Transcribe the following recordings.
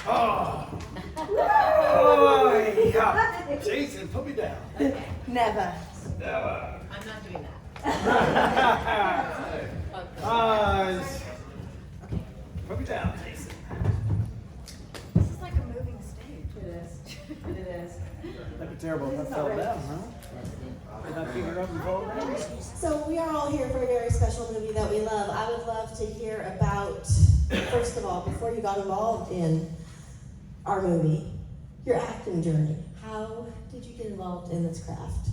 Oh. Oh, yeah. Jason, put me down. Okay. Never. Never. I'm not doing that. Put me down, Jason. This is like a moving stage. It is. It is. That'd be terrible if I fell down, huh? Did I figure up and fall down? So we are all here for a very special movie that we love. I would love to hear about, first of all, before you got involved in our movie, your acting journey. How did you get involved in this craft?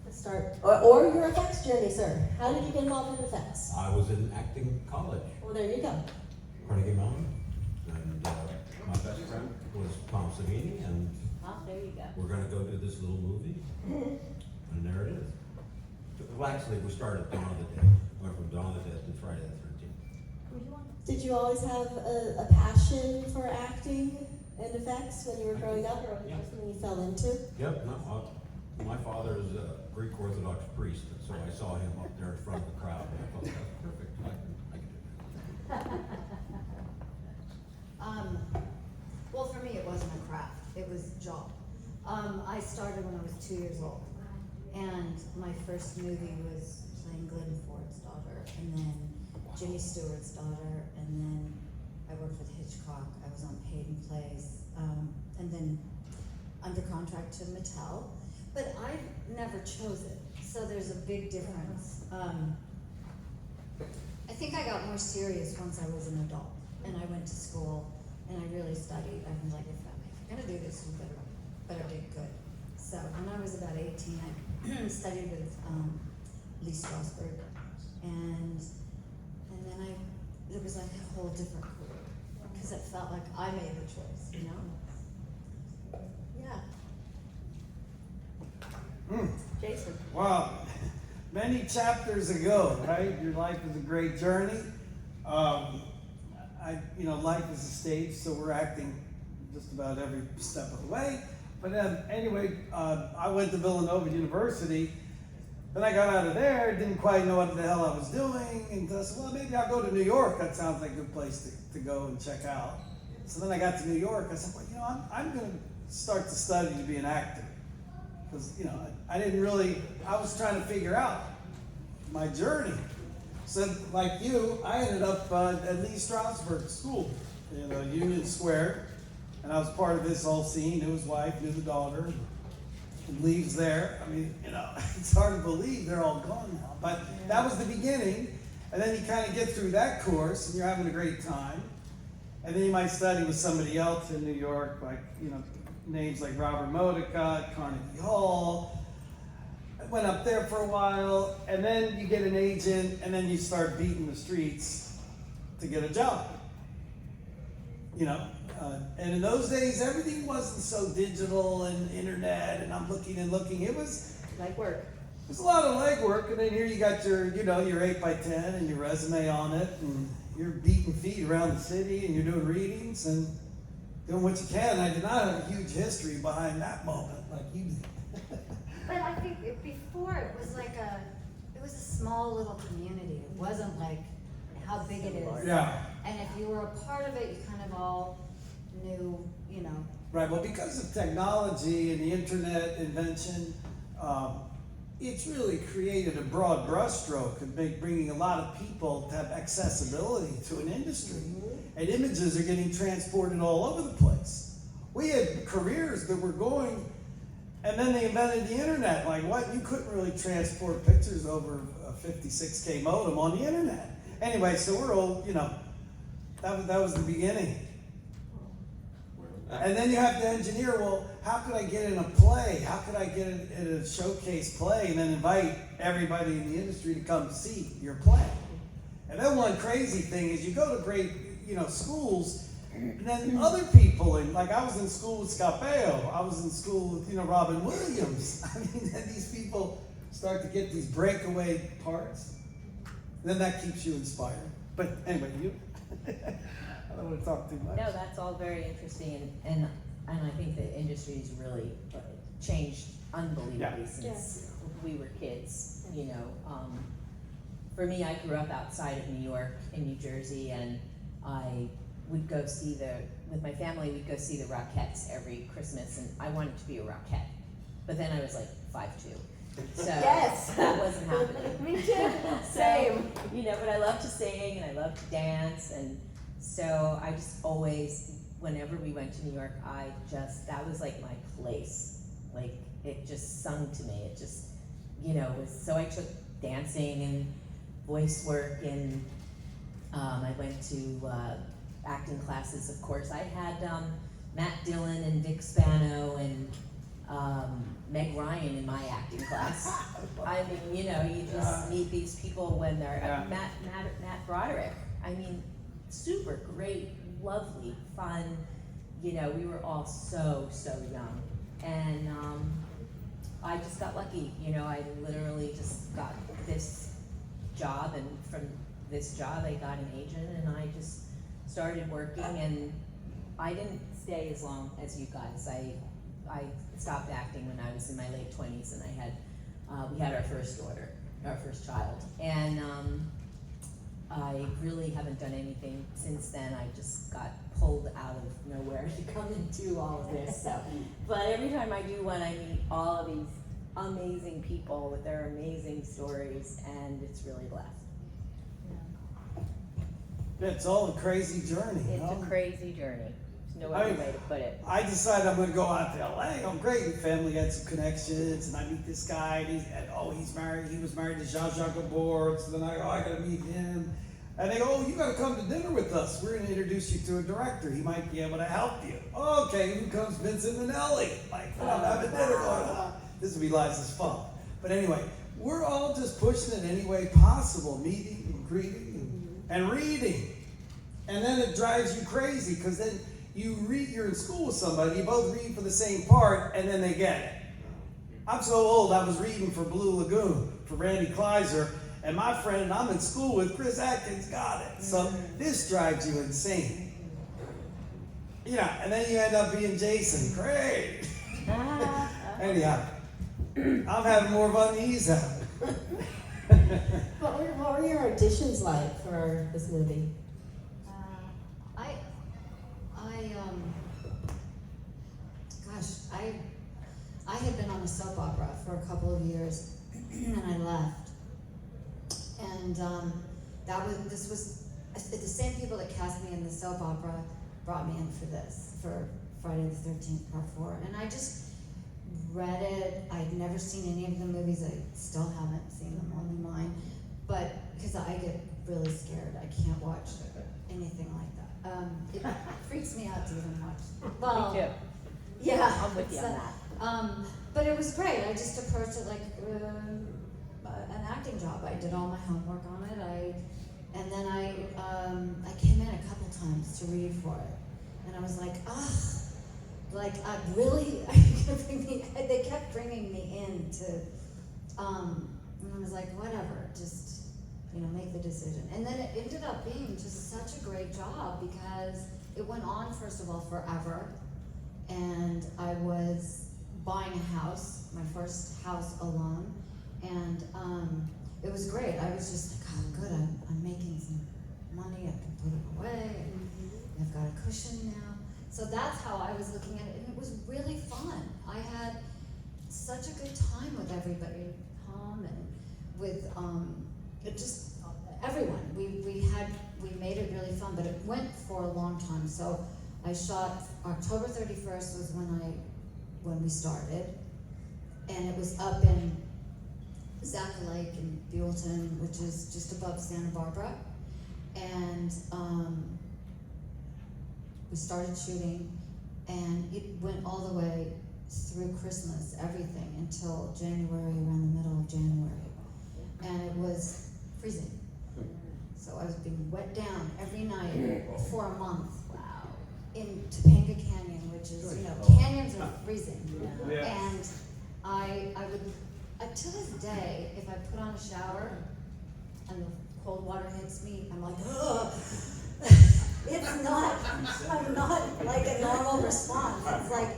Let's start, or your effects journey, sir. How did you get involved in effects? I was in acting college, Well, there you go. Carnegie Mellon, and my best friend was Tom Savini, and Oh, there you go. we're gonna go do this little movie, and there it is. Well, actually, we started at Dawn of the Dead, went from Dawn of the Dead to Friday the 13th. Did you always have a passion for acting and effects when you were growing up, or was it something you fell into? Yep, no, my father is a Greek Orthodox priest, and so I saw him up there in front of the crowd, and I thought, that's perfect, I can do that. Well, for me, it wasn't a craft. It was a job. I started when I was 2 years old. And my first movie was playing Glenn Ford's daughter, and then Jimmy Stewart's daughter, and then I worked with Hitchcock. I was on paid and plays, and then under contract to Mattel. But I never chose it, so there's a big difference. I think I got more serious once I was an adult, and I went to school, and I really studied. I was like, if I'm gonna do this, you better do good. So when I was about 18, I studied with Lee Strasberg, and then it was like a whole different career, because it felt like I made the choice, you know? Yeah. Jason. Wow. Many chapters ago, right? Your life is a great journey. Life is a stage, so we're acting just about every step of the way. But anyway, I went to Villanova University. Then I got out of there, didn't quite know what the hell I was doing, and I said, well, maybe I'll go to New York. That sounds like a good place to go and check out. So then I got to New York. I said, well, I'm going to start to study to be an actor. Because, I didn't really, I was trying to figure out my journey. So like you, I ended up at Lee Strasberg School in Union Square. And I was part of this whole scene, knew his wife, knew the daughter, and Lee's there. I mean, it's hard to believe they're all gone now. But that was the beginning. And then you kind of get through that course and you're having a great time. And then you might study with somebody else in New York, like, names like Robert Modica, Carnegie Hall. I went up there for a while, and then you get an agent, and then you start beating the streets to get a job. And in those days, everything wasn't so digital and internet, and I'm looking and looking. It was Like work. It was a lot of legwork, and then here you got your 8x10 and your resume on it, and you're beating feet around the city, and you're doing readings and doing what you can. I did not have a huge history behind that moment like you did. But I think before it was a small little community. It wasn't like how big it is. Yeah. And if you were a part of it, you kind of all knew, Right, well, because of technology and the internet invention, it's really created a broad brushstroke of bringing a lot of people to have accessibility to an industry. And images are getting transported all over the place. We had careers that were going, and then they invented the internet. Like what? You couldn't really transport pictures over a 56K modem on the internet. Anyway, so we're old, that was the beginning. And then you have to engineer, well, how could I get in a play? How could I get in a showcase play and then invite everybody in the industry to come see your play? And then one crazy thing is you go to great, schools, and then other people, like I was in school with Scapeo, I was in school with, Robin Williams. I mean, and these people start to get these breakaway parts. And then that keeps you inspired. But anyway, I don't want to talk too much. No, that's all very interesting, and I think the industry's really changed unbelievably since we were kids. For me, I grew up outside of New York in New Jersey, and I would go see with my family, we'd go see the Rockettes every Christmas, and I wanted to be a Rockette. But then I was like 5'2". So Yes. that wasn't happening. Me too. Same. So, you know, but I love to sing and I love to dance, and so I just always, whenever we went to New York, that was like my place. Like, it just sung to me. It just, you know, so I took dancing and voice work, and I went to acting classes, of course. I had Matt Dillon and Vic Spano and Meg Ryan in my acting class. I mean, you know, you just meet these people when they're Matt Broderick. I mean, super great, lovely, fun. You know, we were all so young, and I just got lucky. You know, I literally just got this job, and from this job I got an agent, and I just started working, and I didn't stay as long as you guys. I stopped acting when I was in my late 20s, and we had our first daughter, our first child, and I really haven't done anything since then. I just got pulled out of nowhere to come and do all of this. So, but every time I do one, I meet all of these amazing people with their amazing stories, and it's really blessed. It's all a crazy journey. It's a crazy journey. There's no other way to put it. I decided I'm going to go out to LA. I'm great. The family had some connections, and I meet this guy, and he's married. He was married to Zsa Gabor. So then I got to meet him. And they go, oh, you got to come to dinner with us. We're going to introduce you to a director. He might be able to help you. Okay, who comes? Vincent Minnelli. Like, I'm having dinner going on. This will be Liza's fault. But anyway, we're all just pushing it any way possible, meeting and greeting and reading. And then it drives you crazy, because then you're in school with somebody, you both read for the same part, and then they get it. I'm so old, I was reading for Blue Lagoon, for Randy Kleiser, and my friend I'm in school with, Chris Atkins, got it. So this drives you insane. Yeah, and then you end up being Jason. Great. Anyhow, I'm having more fun than he's having. What were your auditions like for this movie? I had been on a soap opera for a couple of years, and I left. And this was the same people that cast me in the soap opera brought me in for Friday the 13th Part 4. And I just read it. I'd never seen any of the movies. I still haven't seen them, only mine. But because I get really scared, I can't watch anything like that. It freaks me out to even watch. Well, Me too. Yeah, I'm with you on that. But it was great. I just approached it like an acting job. I did all my homework on it. And then I came in a couple times to read for it, and I was like, really? Are you gonna bring me? They kept bringing me in to, and I was like, whatever, just make the decision. And then it ended up being just such a great job, because it went on, first of all, forever. And I was buying a house, my first house alone, and it was great. I was just like, oh, good, I'm making some money, I can put it away, and I've got a cushion now. So that's how I was looking at it, and it was really fun. I had such a good time with everybody, Tom, and with just everyone. We made it really fun, but it went for a long time. So I shot October 31st was when we started, and it was up in Zack Lake in Buellton, which is just above Santa Barbara, and we started shooting, and it went all the way through Christmas, everything, until January, around the middle of January, and it was freezing. So I was being wet down every night for a month. In Topanga Canyon, which is, canyons are freezing. Yeah. And I would, to this day, if I put on a shower and the cold water hits me, I'm like, ugh. I'm not like a normal response. It's like,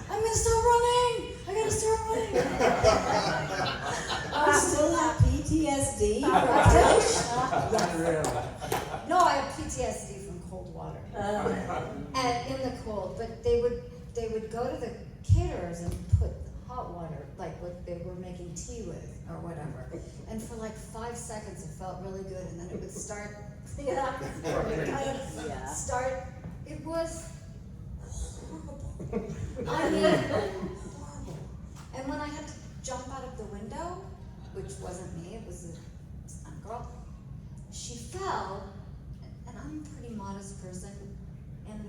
I'm gonna start running! I gotta start running! I still have PTSD. No, I have PTSD from cold water. and in the cold, but they would go to the caterers and put hot water, like what they were making tea with or whatever. And for like 5 seconds it felt really good, and then it would start, Yeah. start, it was horrible. I mean, horrible. And when I had to jump out of the window, which wasn't me, it was a stunt girl, she fell, and I'm a pretty modest person, and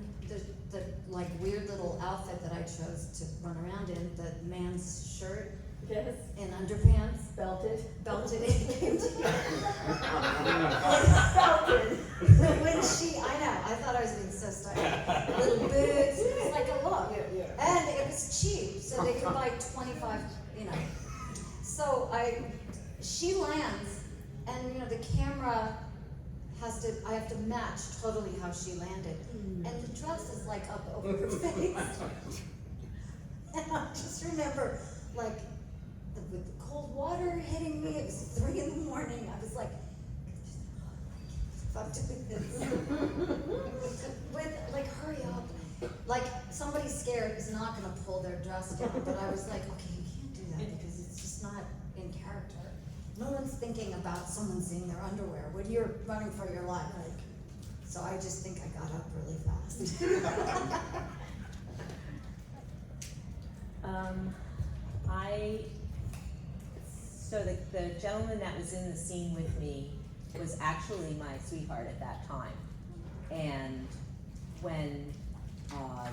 the like weird little outfit that I chose to run around in, the man's shirt Yes. and underpants, Belted. belted in, came together. Belted. When she, I know, I thought I was being so stylish. Little boots, it was like a look. And it was cheap, so they could buy 25, you know. So she lands, and you know, the camera I have to match totally how she landed. And the dress is like up over her face. And I just remember, like, with the cold water hitting me, it was 3 in the morning, I was like, I'm doing this. With, like, hurry up. Like, somebody scared is not gonna pull their dress down, but I was like, okay, you can't do that because it's just not in character. No one's thinking about someone seeing their underwear when you're running for your life. So I just think I got up really fast. So the gentleman that was in the scene with me was actually my sweetheart at that time. And when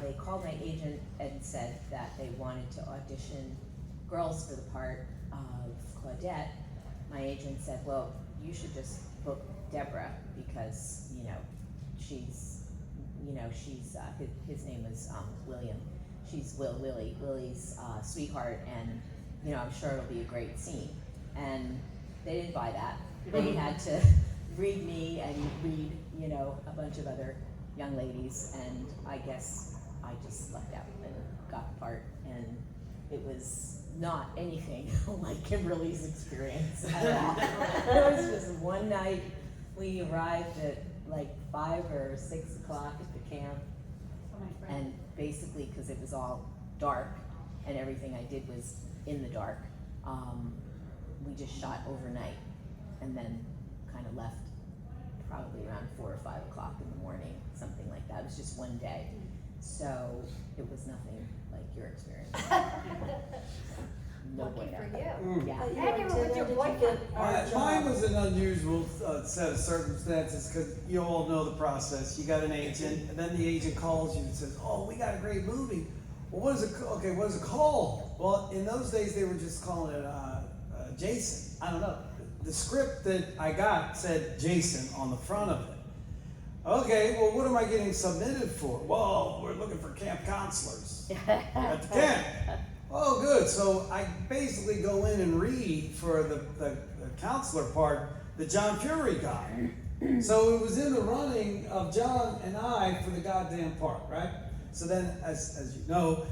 they called my agent and said that they wanted to audition girls for the part of Claudette, my agent said, well, you should just book Debra because, his name was William. She's Willie's sweetheart, and, I'm sure it'll be a great scene. And they didn't buy that. They had to read me and read, a bunch of other young ladies, and I guess I just lucked out and got the part, and it was not anything like Kimberly's experience at all. It was just one night. We arrived at like 5 or 6 o'clock at the camp, and basically because it was all dark and everything I did was in the dark, we just shot overnight and then kind of left probably around 4 or 5 o'clock in the morning, something like that. It was just one day, so it was nothing like your experience. No Lucky bueno. for you. Yeah. And you were with your boyfriend. Mine was an unusual set of circumstances because you all know the process. You got an agent, and then the agent calls you and says, "Oh, we got a great movie." Well, what is it? Okay, what is it called? Well, in those days they were just calling it Jason. I don't know. The script that I got said Jason on the front of it. Okay, well, what am I getting submitted for? Well, we're looking for camp counselors at the camp. Oh, good. So I basically go in and read for the counselor part that John Fury got. So it was in the running of John and I for the goddamn part, right? So then, as you know,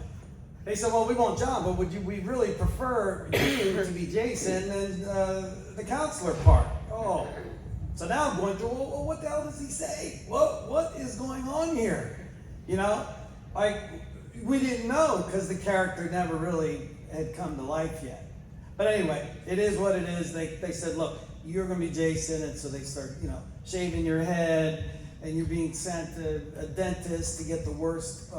they said, well, we want John, but we really prefer you to be Jason and the counselor part. Oh. So now I'm going through, well, what the hell does he say? What is going on here? Like, we didn't know because the character never really had come to life yet. But anyway, it is what it is. They said, look, you're going to be Jason, and so they start, shaving your head, and you're being sent to a dentist to get the worst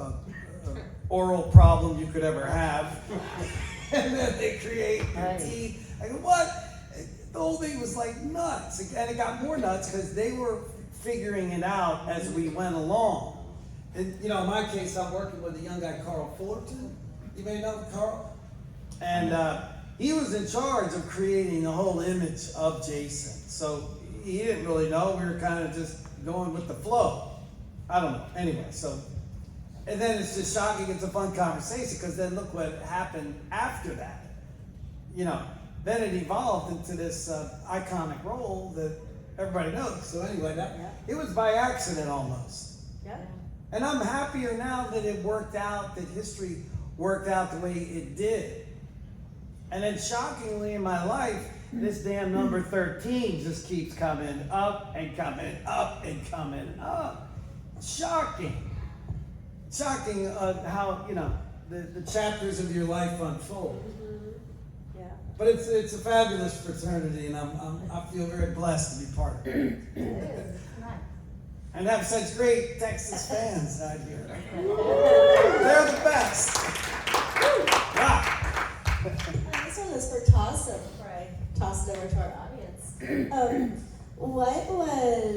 oral problem you could ever have. And then they create your teeth. I go, what? The whole thing was like nuts. And it got more nuts because they were figuring it out as we went along. And, in my case, I'm working with a young guy, Carl Fullerton. You may know Carl. And he was in charge of creating the whole image of Jason. So he didn't really know. We were kind of just going with the flow. I don't know. Anyway, and then it's just shocking. It's a fun conversation because then look what happened after that. Then it evolved into this iconic role that everybody knows. So anyway, it was by accident almost. Yeah. And I'm happier now that it worked out, that history worked out the way it did. And then shockingly in my life, this damn number 13 just keeps coming up and coming up and coming up. shocking how, you know, the chapters of your life unfold. Yeah. But it's a fabulous fraternity, and I feel very blessed to be part of it. It is, it's nice. And have such great Texas fans out here. They're the best. Wow. This one is for Taso before I toss it over to our audience. What was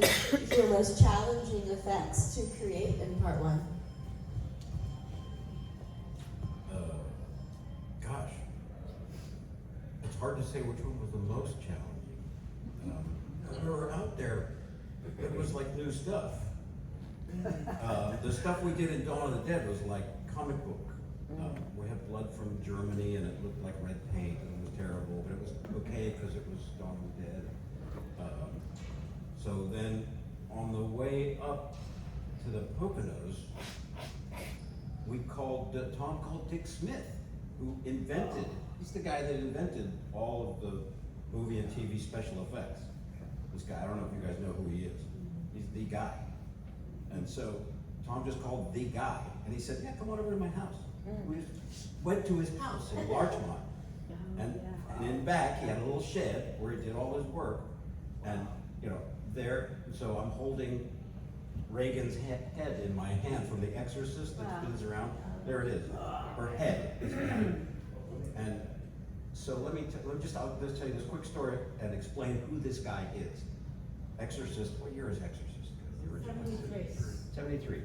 your most challenging effects to create in part one? Gosh, it's hard to say which one was the most challenging. When we were out there, it was like new stuff. The stuff we did in Dawn of the Dead was like comic book. We had blood from Germany and it looked like red paint and it was terrible, but it was okay because it was Dawn of the Dead. So then on the way up to the Poconos, Tom called Dick Smith, who invented, he's the guy that invented all of the movie and TV special effects. This guy, I don't know if you guys know who he is. He's the guy. And so Tom just called the guy, and he said, yeah, come on over to my house. We just went to his house in Larchmont. And in back, he had a little shed where he did all his work. And, you know, there, so I'm holding Reagan's head in my hand from The Exorcist that spins around. There it is. Her head is behind. And so I'll just tell you this quick story and explain who this guy is. Exorcist, what year is Exorcist? The original? 73.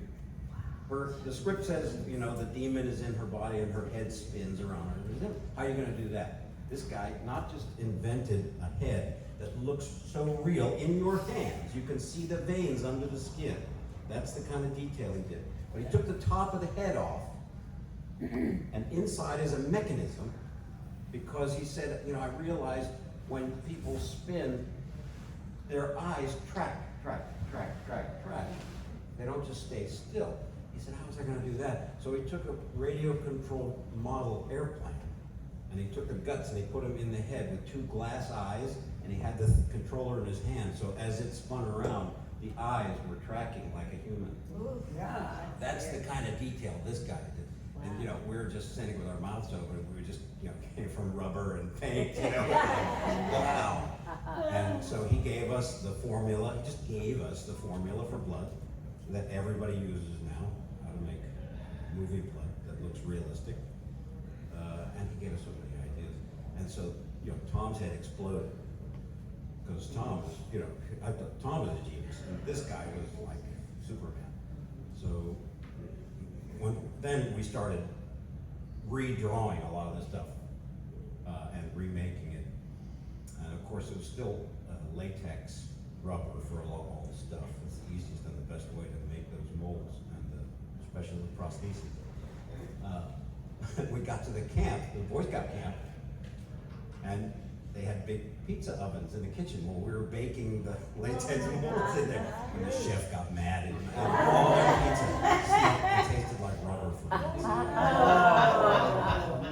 The script says, you know, the demon is in her body and her head spins around her. How are you going to do that? This guy not just invented a head that looks so real in your hands. You can see the veins under the skin. That's the kind of detail he did. But he took the top of the head off, and inside is a mechanism, because he said, you know, I realized when people spin, their eyes track. They don't just stay still. He said, how was I going to do that? So he took a radio-controlled model airplane, and he took the guts and he put them in the head with two glass eyes, and he had the controller in his hand. So as it spun around, the eyes were tracking like a human. Ooh, yeah. That's the kind of detail this guy did. And you know, we were just sitting with our mouths open. We were just, you know, came from rubber and paint, you know. Wow. And so he gave us the formula. He just gave us the formula for blood that everybody uses now, how to make movie blood that looks realistic. And he gave us so many ideas. And so, you know, Tom's head exploded. Because Tom was, you know, I thought Tom was a genius, and this guy was like Superman. So then we started redrawing a lot of the stuff and remaking it. And of course, it was still latex rubber for all the stuff. It's the easiest and the best way to make those molds, and especially with prostheses. We got to the camp, the Boy Scout camp, and they had big pizza ovens in the kitchen while we were baking the latex molds in there. And the chef got mad and all their pizza it tasted like rubber for me.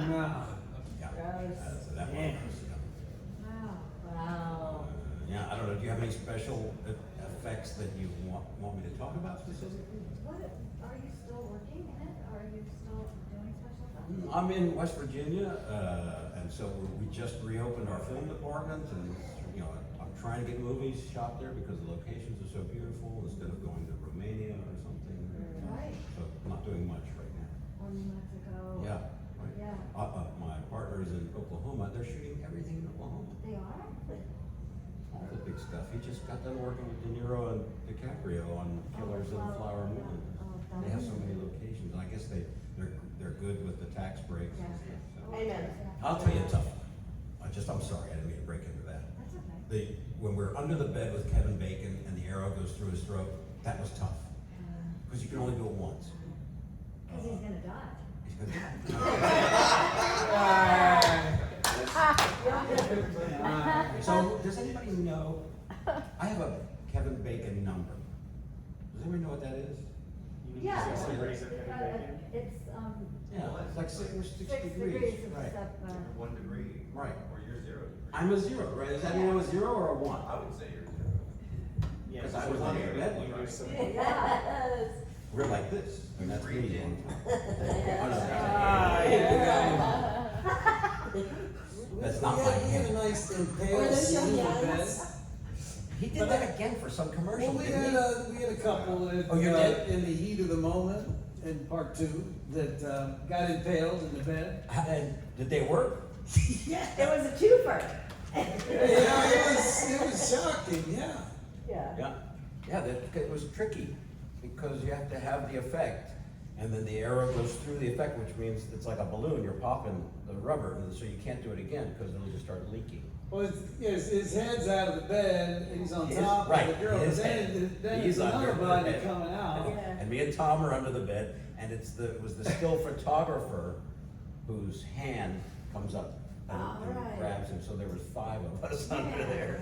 No. Yeah. Gross. So that was, Wow. yeah, I don't know, do you have any special effects that you want me to talk about specifically? What, are you still working in it? Are you still doing special effects? I'm in West Virginia, and so we just reopened our film department, and you know, I'm trying to get movies shot there because the locations are so beautiful instead of going to Romania or something. Right. So I'm not doing much right now. Or New Mexico. Yeah, right. Yeah. My partner is in Oklahoma. They're shooting everything in Oklahoma. They are? All the big stuff. He just got done working with De Niro and DiCaprio on Killers of the Flower Moon. They have so many locations. I guess they're good with the tax breaks and stuff. So. Amen. I'll tell you a tough one. I'm sorry, I didn't mean to break into that. That's okay. When we're under the bed with Kevin Bacon and the arrow goes through his throat, that was tough. Because you can only do it once. Because he's gonna die. He's gonna So, does anybody know? I have a Kevin Bacon number. Does anybody know what that is? Yeah. Six degrees. It's, Yeah, it's like 6 6 degrees. degrees of Right. stuff, 1 degree. Right. Or you're 0 degree. I'm a 0, right? Does that mean I'm a 0 or a 1? I would say you're 0. Yeah, Because I was on the bed one night. Yes. We're like this, and that's me one time. That's not my We had a hand. nice Were impale those your scene in bed. hands? He did that again for some commercial, Well, we didn't had he? a couple that, Oh, you did? in the heat of the moment, in part two, that, got impaled in the bed. And did they work? Yeah. It was a twofer. Yeah, it was shocking, yeah. Yeah. Yeah, it was tricky, because you have to have the effect, and then the arrow goes through the effect, which means it's like a balloon, you're popping the rubber, and so you can't do it again, because it'll just start leaking. Well, his head's out of the bed, and he's on His- top of right, the girl, but his then, head. then He's there's under another her body head. coming out. Yeah. And me and Tom are under the bed, and it was the still photographer whose hand comes up and Alright. grabs him, so there was 5 of us under there.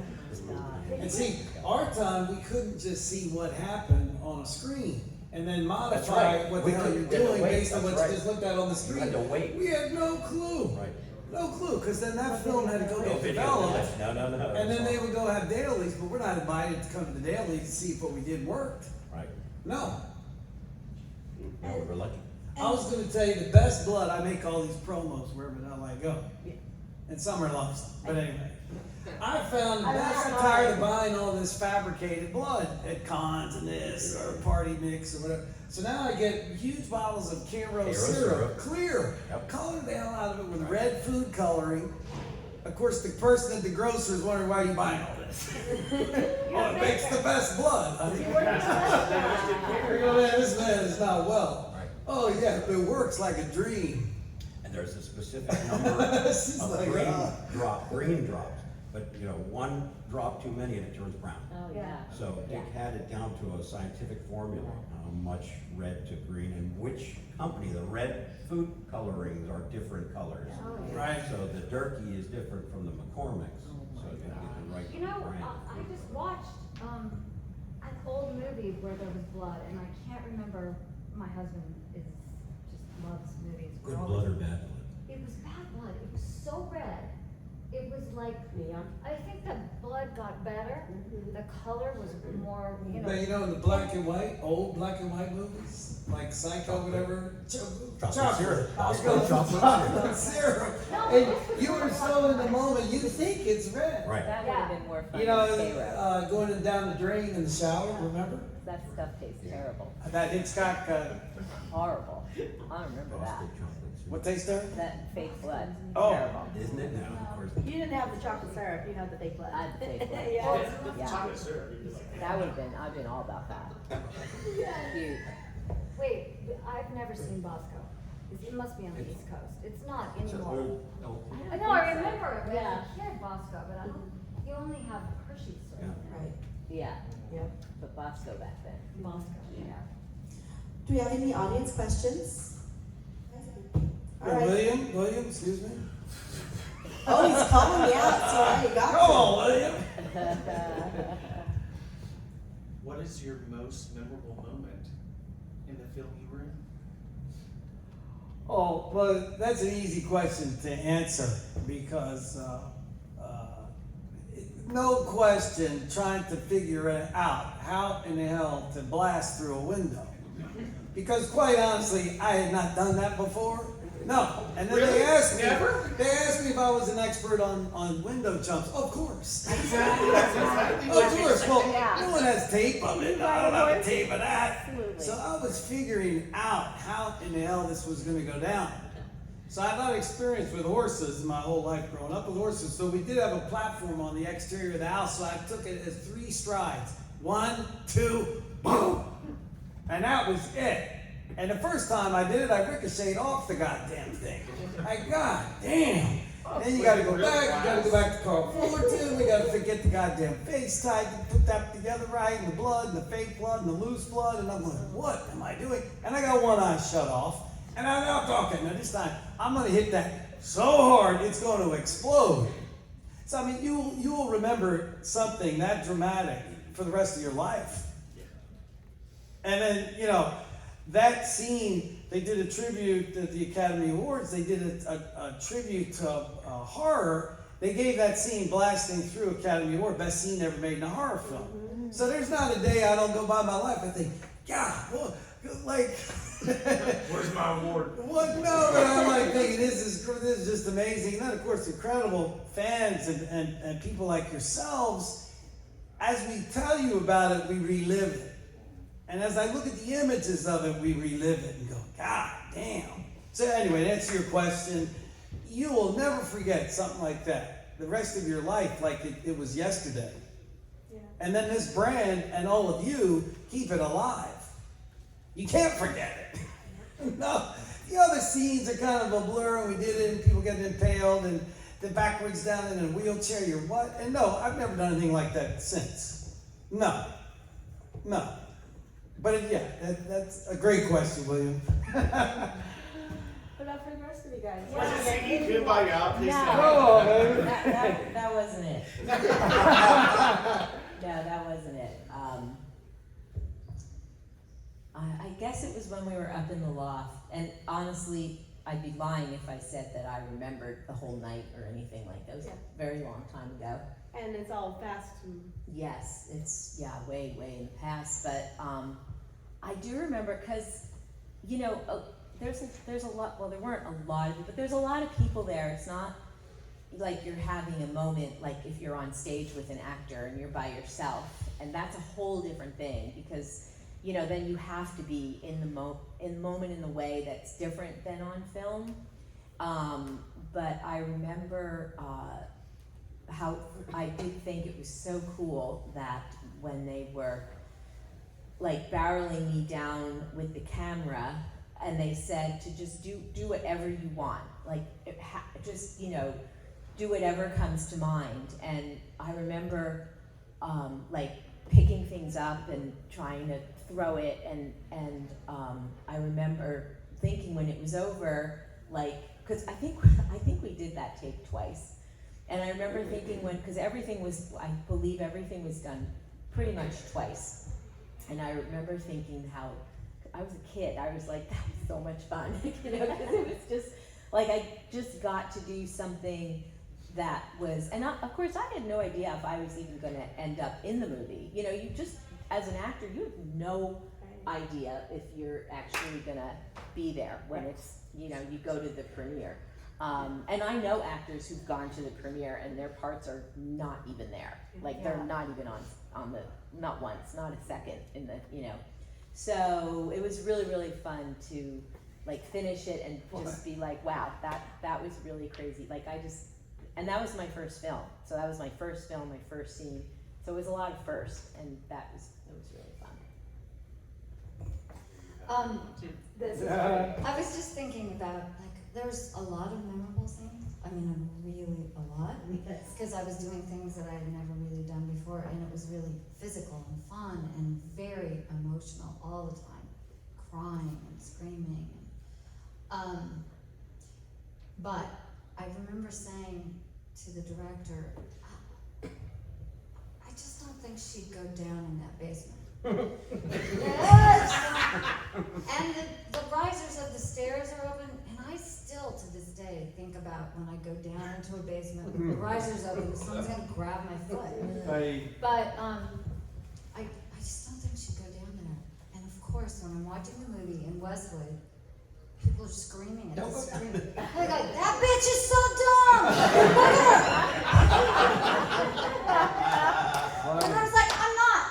And see, our time, we couldn't just see what happened on a screen and then That's modify right. what We the hell you're couldn't- we had to doing wait, based on what that's you just looked at on the You screen. had to wait. We had no clue. Right. No clue, because then that film had to go No get video, developed. no. And then they would go have dailies, but we're not invited to come to the dailies to see if what we did worked. Right, No. no, we were lucky. I was gonna tell you the best blood, I make all these promos wherever the hell I go. And Summer loves them, but anyway. I found I that I'm love tired of mine. buying all this fabricated blood at cons and this, or party mix or whatever. So now I get huge bottles of Karo Karo syrup, syrup. clear, Yep. colored the hell out of it with red food coloring. Of course, the person at the grocer is wondering, why are you buying all this? Oh, it makes the best blood, honey. You go, man, this man is not well. Right. Oh yeah, it works like a dream. And there's a specific number This is of like, green drops, but you know, 1 drop too many and it turns brown. Oh, yeah. So Dick had it down to a scientific formula, how much red to green, and which company, the red food colorings are different colors. Right. So the Durkee is different from the McCormick's, so you gotta get the right You know, brand. I just watched an old movie where there was blood, and I can't remember. My husband just loves movies. We're Good always- blood or bad blood? It was bad blood. It was so red. It was like Neon. I think the blood got better. The color was more, you But you know. know, in the black and white, old black and white movies, like Psycho, whatever. Chocolate syrup. Chocolate Chocolate syrup. No, And this was you were more so in the fun. moment, you think it's red. Right. That would have been more fun You than know, Karo. going down the drain in the shower, remember? That stuff tastes terrible, That Hitchcock, horrible. I remember that. Frosted chocolate syrup. what taste there? That fake blood, Oh. terrible. Isn't it now, of course? You didn't have the chocolate syrup, you had the fake blood. I had the fake blood. Yeah. Yeah, Chocolate syrup, you'd be like, that would have been, I've been all about that. Huge. Wait, I've never seen Bosco. It must be on the East Coast. It's not It's an anymore. old, I know, I remember it Yeah. as a kid, Bosco, but I don't. You only have Hershey's syrup. Right, Yeah, yep. but Bosco back then. Bosco, yeah. Do we have any audience questions? All right. William, excuse me. Oh, he's calling me out, so now you got Come to. on, William. what is your most memorable moment in the film you were in? Oh, well, that's an easy question to answer because, no question, trying to figure it out how in the hell to blast through a window. Because quite honestly, I had not done that before. No, and then Really? they asked me. Never? They asked me if I was an expert on window jumps. Of course. Exactly. Of course. Well, Yeah. no one has tape of it. I don't have a tape of that. Absolutely. So I was figuring out how in the hell this was going to go down. So I've had experience with horses my whole life growing up with horses. So we did have a platform on the exterior of the house. So I took it as 3 strides. 1, 2, boom. And that was it. And the first time I did it, I ricocheted off the goddamn thing. God damn. Then you gotta go back, you gotta go back to Carl Fullerton, we gotta get the goddamn face tight, put that together right, and the blood, and the fake blood, and the loose blood, and I'm like, what am I doing? And I got one eye shut off, and I'm now talking. Now this time, I'm gonna hit that so hard, it's gonna explode. So I mean, you will remember something that dramatic for the rest of your life. And then, you know, that scene, they did a tribute at the Academy Awards. They did a tribute to horror, they gave that scene blasting through Academy Award, best scene ever made in a horror film. So there's not a day I don't go by my life and think, God, what, like, Where's my award? what? No, but I'm like thinking this is just amazing. And then of course incredible fans and people like yourselves. As we tell you about it, we relive it. And as I look at the images of it, we relive it and go, God damn. So anyway, to answer your question, you will never forget something like that the rest of your life, like it was yesterday. Yeah. And then this brand and all of you keep it alive. You can't forget it. No, the other scenes are kind of a blur, and we did it, and people getting impaled, and the backwards down in a wheelchair, you're what? And no, I've never done anything like that since. No. But yeah, that's a great question, William. What about for the rest of you guys? Was it singing Kumbaya out? Please No. tell me. Oh, baby. That wasn't it. No, that wasn't it. I guess it was when we were up in the loft, and honestly, I'd be lying if I said that I remembered the whole night or anything like that. It was a very long time ago. And it's all fast. Yes, it's, way in the past, but I do remember, because, there's a lot, well, there weren't a lot of, but there's a lot of people there. It's not like you're having a moment like if you're on stage with an actor and you're by yourself, and that's a whole different thing, because then you have to be in the moment in the way that's different than on film. But I remember how I did think it was so cool that when they were like barreling me down with the camera, and they said to just do whatever you want, like just do whatever comes to mind. And I remember like picking things up and trying to throw it, and I remember thinking when it was over, like, because I think we did that take twice, and I remember thinking because I believe everything was done pretty much twice, and I remember thinking how I was a kid, I was like, that was so much fun, because it was just like I just got to do something that was, and of course I had no idea if I was even going to end up in the movie. You just, as an actor, you have no idea if you're actually going to be there when it's, you go to the premiere. And I know actors who've gone to the premiere and their parts are not even there. Like they're not even on the, not once, not a second in the, So it was really, really fun to like finish it and just be like, wow, that was really crazy. Like and that was my first film. So that was my first film, my first scene. So it was a lot of firsts, and it was really fun. I was just thinking about, like, there's a lot of memorable scenes. I mean, really a lot. Because I was doing things that I had never really done before, and it was really physical and fun and very emotional all the time. Crying and screaming. But I remember saying to the director, I just don't think she'd go down in that basement. Yes! And the risers of the stairs are open, and I still to this day think about when I go down into a basement, the risers open, someone's gonna grab my foot. But I just don't think she'd go down there. And of course, when I'm watching the movie in Westwood, people are screaming at the screen. They're like, that bitch is so dumb! Look at her! And I was like, I'm not!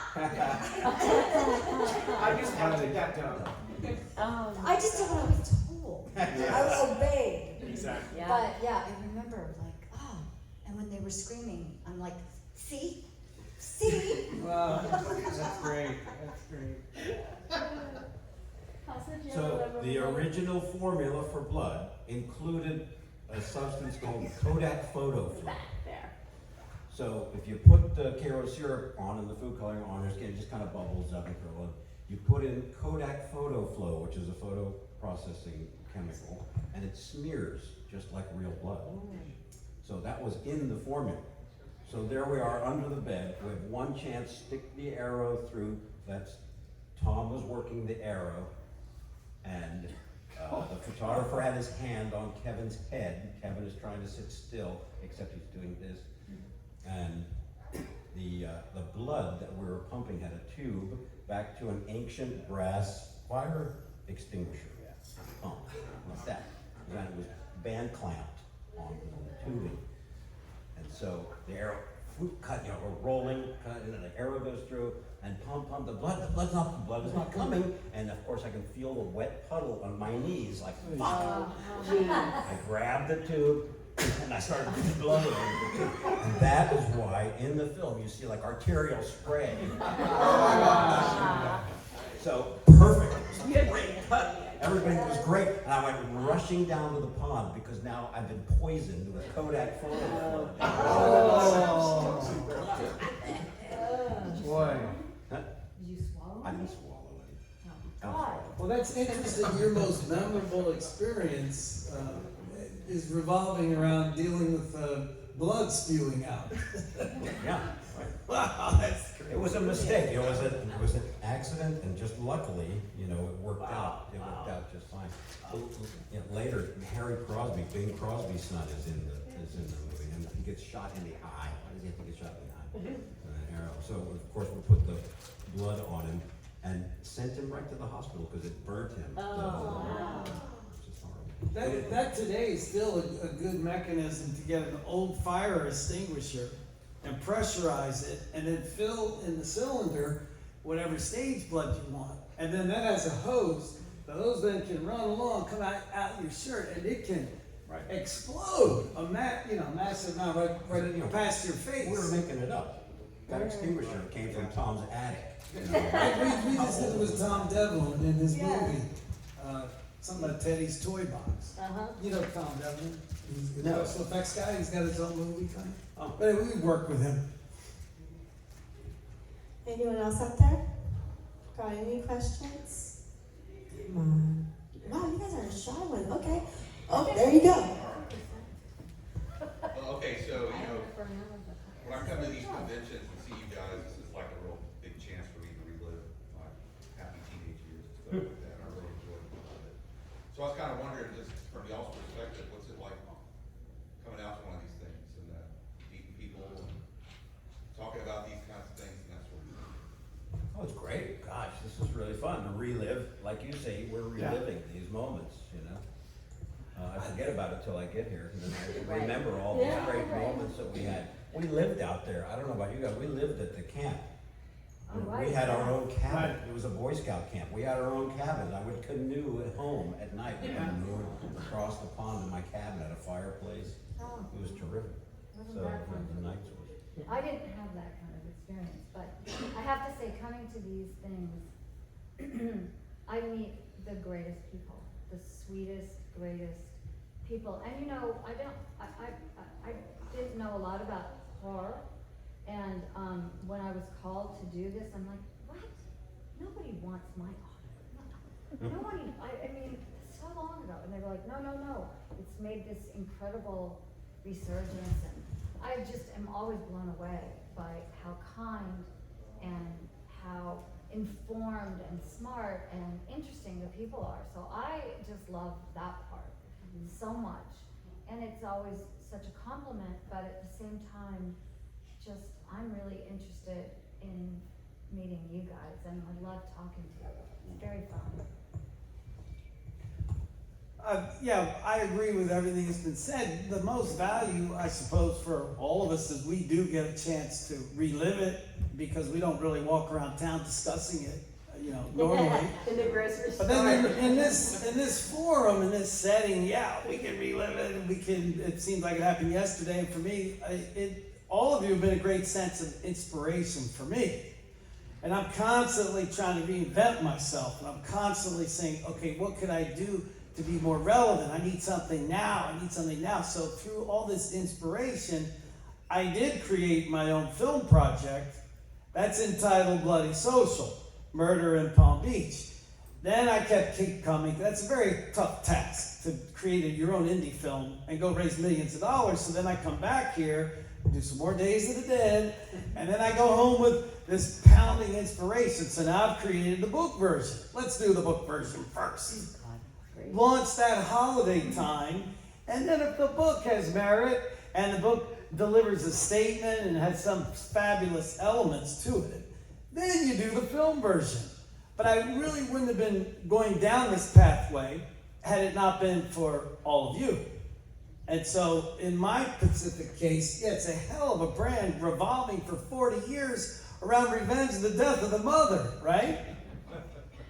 I just have to take that down. I just did what I was told. I obeyed. Exactly. Yeah. But yeah, I remember like, oh, and when they were screaming, I'm like, see? See? Wow, that's great. That's great. So the original formula for blood included a substance called Kodak photo flow. There. So if you put the Karo syrup on and the food coloring on, it just kind of bubbles up and curls. You put in Kodak photo flow, which is a photo processing chemical, and it smears just like real blood. So that was in the formula. So there we are under the bed. We have one chance, stick the arrow through. Tom was working the arrow, and the photographer had his hand on Kevin's head. Kevin is trying to sit still, except he's doing this. And the blood that we were pumping had a tube back to an ancient brass fire extinguisher pump, like that. And it was band clamped on the tubing. And so the arrow, cut, we're rolling, cut, and the arrow goes through, and pump, the blood is not coming. And of course I can feel the wet puddle on my knees, like, fuck. I grabbed the tube, and I started blowing the tube. And that is why in the film you see like arterial spray. So perfect. It was a great cut. Everything was great. And I went rushing down to the pond because now I've been poisoned with Kodak photo. Boy. Did you swallow I it? didn't swallow it. Oh, God. Well, that's interesting. Your most memorable experience is revolving around dealing with blood spewing out. Yeah. Wow, that's great. It was a mistake. It was an accident, and just luckily, it worked out. It worked out just fine. Later, Harry Crosby, Bing Crosby's son, is in the movie, and he gets shot in the eye. Why does he have to get shot in the eye? An arrow. So of course we put the blood on him and sent him right to the hospital because it burnt him. Which is horrible. That today is still a good mechanism to get an old fire extinguisher and pressurize it, and then fill in the cylinder whatever stage blood you want. And then that has a hose. The hose then can run along, come out your shirt, and it can explode a massive amount right past your face. We were making it up. That extinguisher came from Tom's attic. We just did it with Tom Devlin in his movie. Something about Teddy's Toy Box. You know Tom Devlin? He's a special effects guy. He's got his own movie coming. Oh. But we work with him. Anyone else up there? Got any questions? Come on. Wow, you guys are a shy one. Okay. Oh, there you go. Well, okay, so, when I come to these conventions and see you guys, this is like a real big chance for me to relive my happy teenage years and stuff like that. I really enjoyed it. So I was kind of wondering, just from y'all's perspective, what's it like coming out to one of these things and meeting people and talking about these kinds of things and that sort of thing? Oh, it's great. Gosh, this is really fun to relive. Like you say, we're reliving these moments, I forget about it till I get here, and then I remember all these great moments that we had. We lived out there. I don't know about you guys. We lived at the camp. We had our own cabin. It was a Boy Scout camp. We had our own cabin. I would canoe at home at night. We canoe across the pond in my cabin at a fireplace. It was terrific. So the nights was. I didn't have that kind of experience, but I have to say, coming to these things, I meet the greatest people, the sweetest, greatest people. And I didn't know a lot about horror, and when I was called to do this, I'm like, what? Nobody wants my audio. Nobody, I mean, so long ago, and they were like, no, it's made this incredible resurgence, and I just am always blown away by how kind and how informed and smart and interesting the people are. So I just love that part so much, and it's always such a compliment, but at the same time, just I'm really interested in meeting you guys, and I love talking to you. It's very fun. I agree with everything that's been said. The most value, I suppose, for all of us is we do get a chance to relive it because we don't really walk around town discussing it, normally. In the grocery store. But then in this forum, in this setting, we can relive it, and it seems like it happened yesterday. And for me, all of you have been a great sense of inspiration for me. And I'm constantly trying to reinvent myself, and I'm constantly saying, okay, what could I do to be more relevant? I need something now. So through all this inspiration, I did create my own film project that's entitled Bloody Social, Murder in Palm Beach. Then I kept coming. That's a very tough task to create your own indie film and go raise millions of dollars. So then I come back here, do some more Days of the Dead, and then I go home with this pounding inspiration. So now I've created the book version. Let's do the book version first. launch that holiday time, and then if the book has merit and the book delivers a statement and has some fabulous elements to it, then you do the film version. But I really wouldn't have been going down this pathway had it not been for all of you. And so in my specific case, yeah, it's a hell of a brand revolving for 40 years around revenge of the death of the mother, right?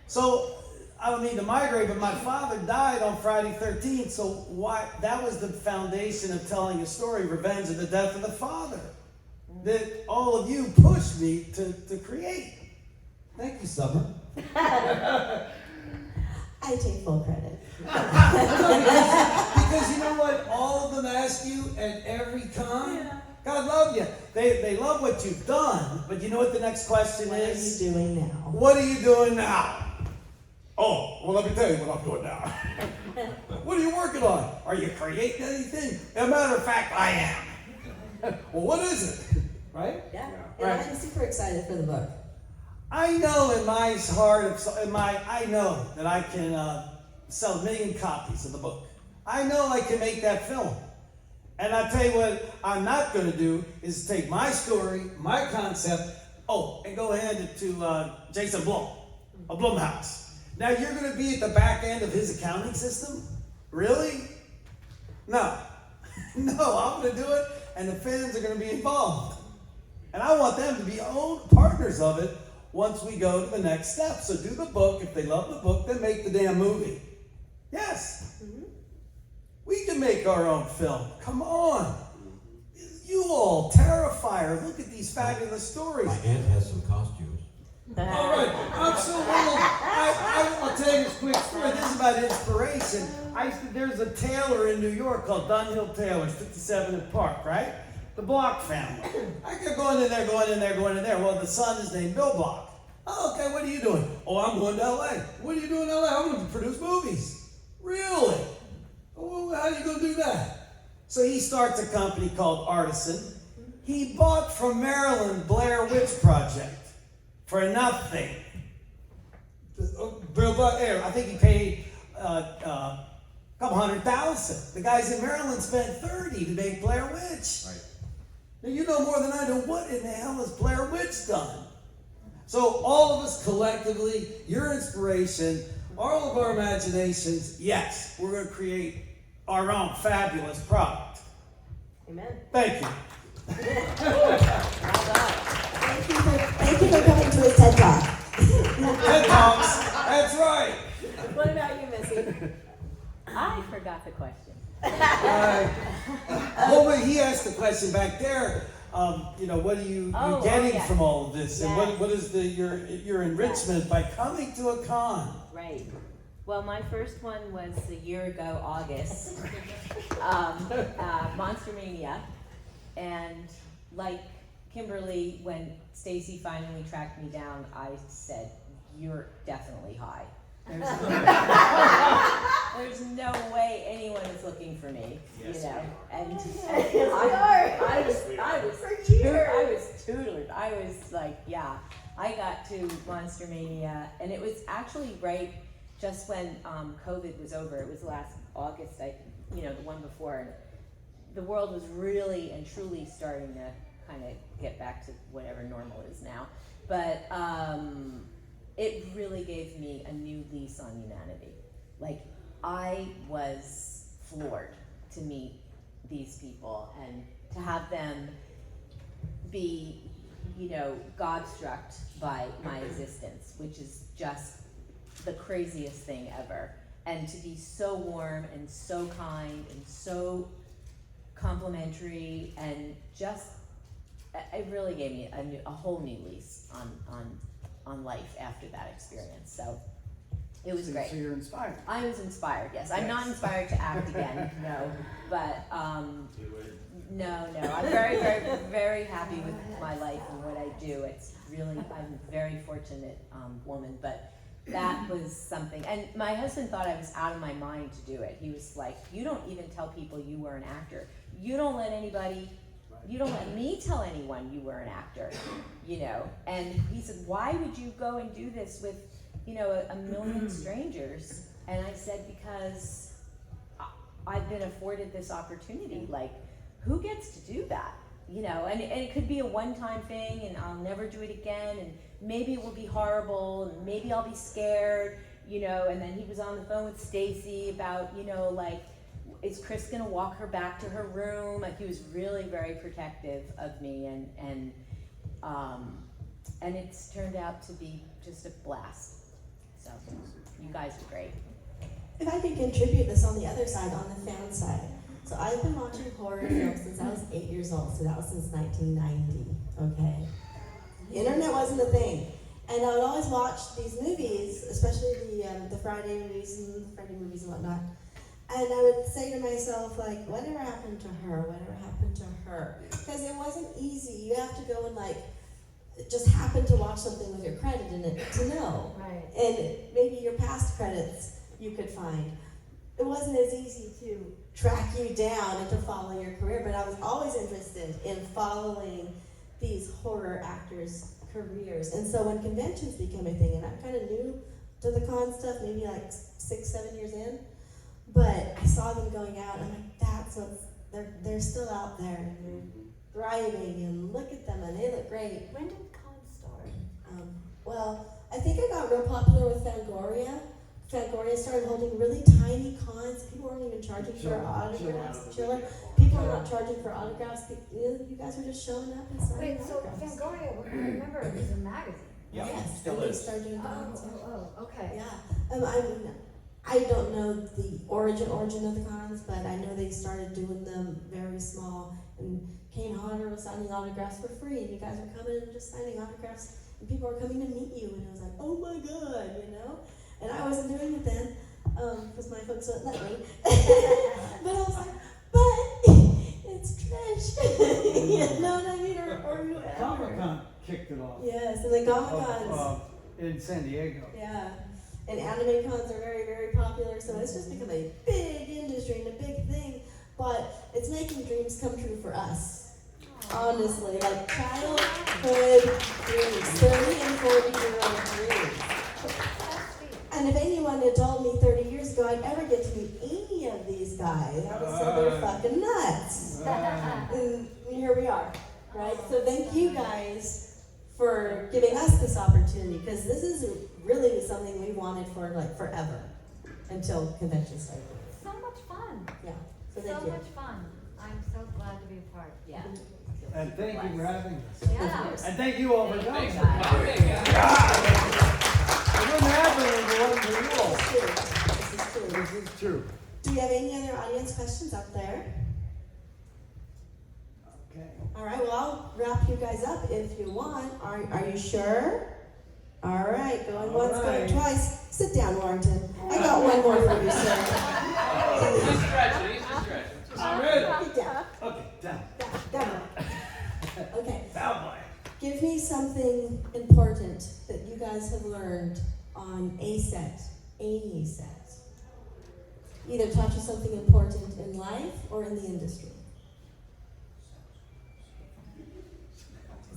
So I don't mean to migrate, but my father died on Friday 13th, so why? That was the foundation of telling a story, revenge of the death of the father, that all of you pushed me to create. Thank you, Summer. I take full credit. Because you know what? All of them ask you at every con. God love you. They love what you've done, but you know what the next question What are is? you doing now? What are you doing now? Oh, well, let me tell you what I'm doing now. What are you working on? Are you creating anything? As a matter of fact, I am. Well, what is it? Right? Yeah. Right. And I'm super excited for the book. I know in my heart, I know that I can sell 1 million copies of the book. I know I can make that film. And I tell you what I'm not going to do is take my story, my concept, and go hand it to Jason Blum, a Blumhouse. Now you're going to be at the back end of his accounting system? Really? No. No, I'm going to do it, and the fans are going to be involved. And I want them to be own partners of it once we go to the next step. So do the book. If they love the book, then make the damn movie. Yes. Mm-hmm. We can make our own film. Come on. You all, Terrifier, look at these fabulous stories. My aunt has some costumes. All right, I'm so old. I'll tell you this quick story. This is about inspiration. There's a tailor in New York called Dunhill Tailors, 57 in Park, right? The Block family. I kept going in there. Well, the son is named Bill Block. Oh, okay, what are you doing? Oh, I'm going to LA. What are you doing in LA? I'm going to produce movies. Really? Well, how are you going to do that? So he starts a company called Artisan. He bought from Maryland Blair Witch Project for nothing. Bill Block, I think he paid a couple $100,000. The guys in Maryland spent $30 to make Blair Witch. Right. Now you know more than I do. What in the hell has Blair Witch done? So all of us collectively, your inspiration, all of our imaginations, yes, we're going to create our own fabulous product. Amen. Thank you. Thank you for coming to his TED Talk. TED Talks, that's right. What about you, Missy? I forgot the question. But he asked the question back there. What are you getting yes. from all of this, and Yes. what is your enrichment by coming to a con? Right. Well, my first one was a year ago, August, Monster Mania, and like Kimberly, when Stacy finally tracked me down, I said, "You're definitely high. There's no way anyone is looking for me, Yes, you know." And I was tutored. I was like, yeah. I got to Monster Mania, and it was actually right just when COVID was over. It was last August, the one before, and the world was really and truly starting to kind of get back to whatever normal is now. But it really gave me a new lease on humanity. Like, I was floored to meet these people and to have them be, God-struck by my existence, which is just the craziest thing ever. And to be so warm and so kind and so complimentary, and just, it really gave me a whole new lease on life after that experience. So it was great. So you're inspired. I was inspired, yes. I'm not inspired to act again, no. But no. I'm very, very, very happy with my life and what I do. It's really, I'm a very fortunate woman, but that was something. And my husband thought I was out of my mind to do it. He was like, "You don't even tell people you were an actor. You don't let me tell anyone you were an actor, And he said, "Why would you go and do this with, a million strangers And I said, because I've been afforded this opportunity. Like, who gets to do that? You know, and it could be a one-time thing, and I'll never do it again, and maybe it will be horrible, and maybe I'll be scared, you know. And then he was on the phone with Stacy about, you know, like, is Chris gonna walk her back to her room? Like, he was really very protective of me, and it's turned out to be just a blast. So, you guys are great. If I could contribute this on the other side, on the fan side. So I've been watching horror films since I was 8 years old, so that was since 1990, okay? The internet wasn't a thing. And I would always watch these movies, especially the Friday movies and whatnot. And I would say to myself, like, whatever happened to her? Whatever happened to her? Because it wasn't easy. You have to go and, like, just happen to watch something with your credit in it to know. Right. And maybe your past credits you could find. It wasn't as easy to track you down and to follow your career, but I was always interested in following these horror actors' careers. And so when conventions became a thing, and I'm kind of new to the con stuff, maybe like 6-7 years in, but I saw them going out, and I'm like, that's what, they're still out there, and they're thriving, and look at them, and they look great. When did con start? Well, I think I got real popular with Fangoria. Fangoria started holding really tiny cons. People weren't even charging for autographs. Chiller. People were not charging for autographs. You guys were just showing up and signing Wait, so autographs. Fangoria, I remember it was a magazine. Yeah, Yes, still and they is. started doing cons. Okay. Yeah. I mean, I don't know the origin of the cons, but I know they started doing them very small. And Kane Hodder was signing autographs for free, and you guys were coming and just signing autographs, and people were coming to meet you, and it was like, oh my God, you know? And I wasn't doing it then, because my folks wouldn't let me. But I was like, but it's Trish. You know what I mean? Or whoever. Comic-Con kicked it off. Yes, and the Comic-Cons. In San Diego. Yeah. And anime cons are very, very popular, so it's just become a big industry and a big thing. But it's making dreams come true for us. Honestly, like childhood dreams, 30 and 40-year-old dreams. And if anyone had told me 30 years ago I'd ever get to meet any of these guys, I would have said they're fucking nuts. And here we are, right? So thank you guys for giving us this opportunity, because this is really something we wanted for like forever, until convention started. So much fun. Yeah, so So thank you. much fun. I'm so glad to be a part. Yeah. And thank you for having us. Yeah. And thank you all for coming. Thanks for coming. It wouldn't happen if it wasn't for you all. This is true. This is true. Do we have any other audience questions up there? Okay. All right, well, I'll wrap you guys up if you want. Are you sure? All right, going once, going twice. Sit down, Warrington. I got one more for you, sir. Easy stretch, easy stretch. I'm ready. Get down, Okay, down. down. Okay, Down, boy. give me something important that you guys have learned on a set, any set. Either taught you something important in life or in the industry.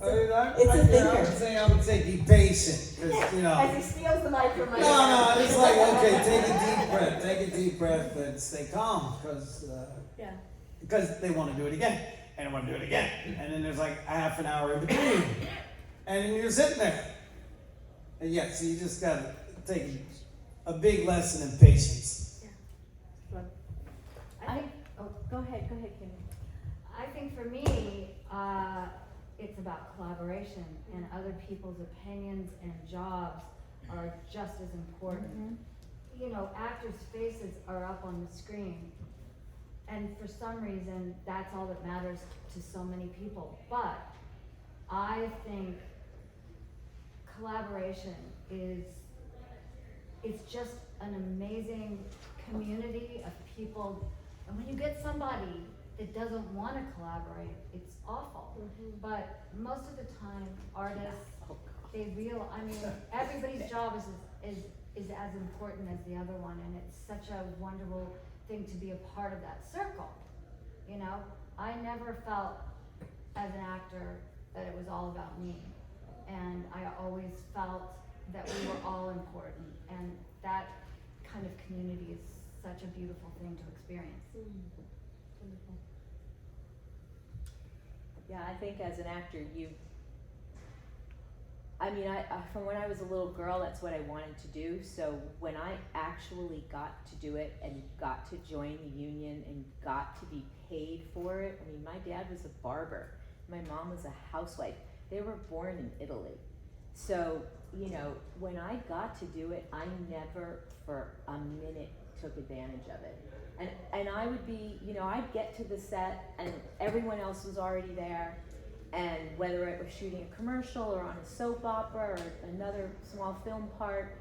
It's a thinker. I would say be patient, because, you know. As he steals the mic from my No, it's like, okay, take a deep breath, but stay calm, Yeah. because they want to do it again, and they want to do it again, and then there's like a half an hour in between, and then you're sitting there. And yeah, so you just gotta take a big lesson in patience. I think, Go ahead, Kim. I think for me, it's about collaboration, and other people's opinions and jobs are just as important. You know, actors' faces are up on the screen, and for some reason, that's all that matters to so many people. But I think collaboration it's just an amazing community of people. And when you get somebody that doesn't want to collaborate, it's awful. But most of the time, artists, everybody's job is as important as the other one, and it's such a wonderful thing to be a part of that circle. You know, I never felt as an actor that it was all about me, and I always felt that we were all important, and that kind of community is such a beautiful thing to experience. Wonderful. Yeah, I think as an actor, from when I was a little girl, that's what I wanted to do. So when I actually got to do it and got to join the union and got to be paid for it, I mean, my dad was a barber. My mom was a housewife. They were born in Italy. So, you know, when I got to do it, I never for a minute took advantage of it. And I would be, you know, I'd get to the set and everyone else was already there. And whether it was shooting a commercial or on a soap opera or another small film part,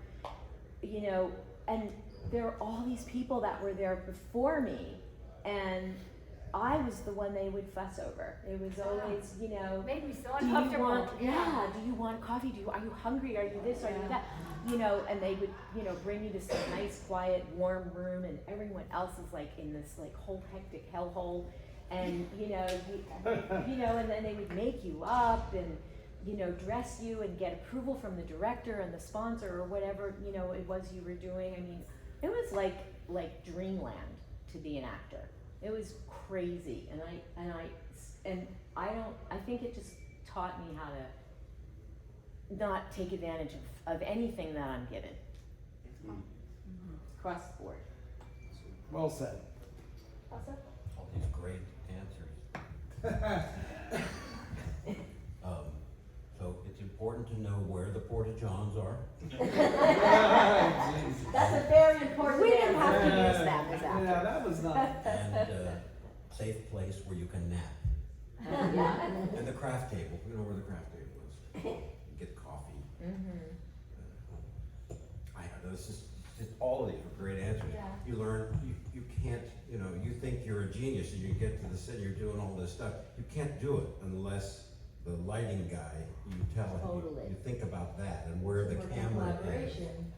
you know, and there were all these people that were there before me, and I was the one they would fuss over. It was always, you know, Made me so do you uncomfortable. want, do you want coffee? Are you hungry? Are you this? Are you that? You know, and they would, you know, bring you to some nice, quiet, warm room, and everyone else is like in this like whole hectic hellhole. And you know, and then they would make you up and, you know, dress you and get approval from the director and the sponsor or whatever, you know, it was you were doing. I mean, it was like dreamland to be an actor. It was crazy, and I think it just taught me how to not take advantage of anything that I'm given. Across the board. Well said. Taso? All these great answers. So it's important to know where the porta-johns are. That's a very important We didn't have to Yeah. use them as actors. Yeah, that was not. And safe place where you can nap. Yeah. And the craft table, we know where the craft table is. You get coffee. Mm-hmm. I don't know, it's just all of these are great answers. Yeah. You learn, you can't, you know, you think you're a genius and you get to the set, you're doing all this stuff. You can't do it unless the lighting guy, you tell him, Totally. you think about that and where the Work in camera is. collaboration.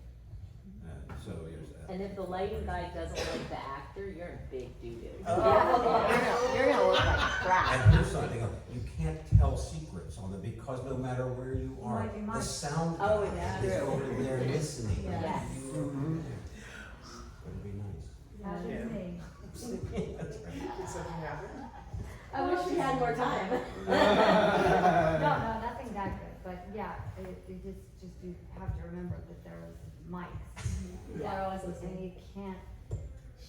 So there's that. And if the lighting guy doesn't like the actor, you're in big doo-doo. Oh. You're gonna look like crap. And here's something else, you can't tell secrets on it because no matter where you are, might be the mine. sound Oh, guy yeah. is over there listening. Yes. Yes. You are over there. It'd be nice. That was Yeah. me. That's right. Did something happen? I wish we had more time. No, nothing that good, but yeah, it just you have to remember that there was mics. Yeah. They're always listening, you can't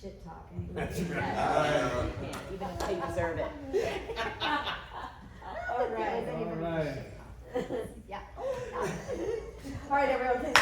shit talk anybody. That's right. You can't, even if they deserve it. All right. Anybody All right. Yeah. All right, everyone, please